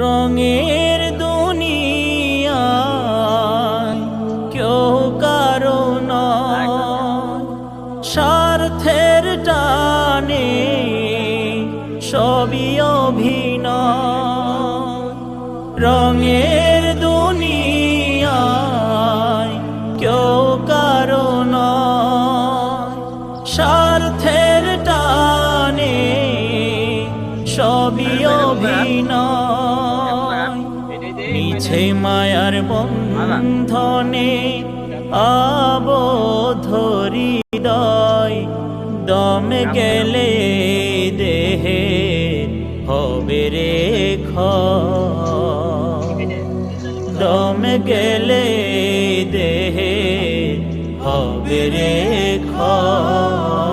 রঙের দুনিয়া কেউ কারো নয়, স্বার্থের টানে সবই অভিনয়। রঙের দুনিয়া কেউ কারো নয়, স্বার্থের টানে সবই অভিনয়। মিছে মায়ার বন্ধনে আবদ্ধ হৃদয়, দম গেলে দেহে হবে রে ক্ষয়। দম গেলে দেহে হবে রে ক্ষয়।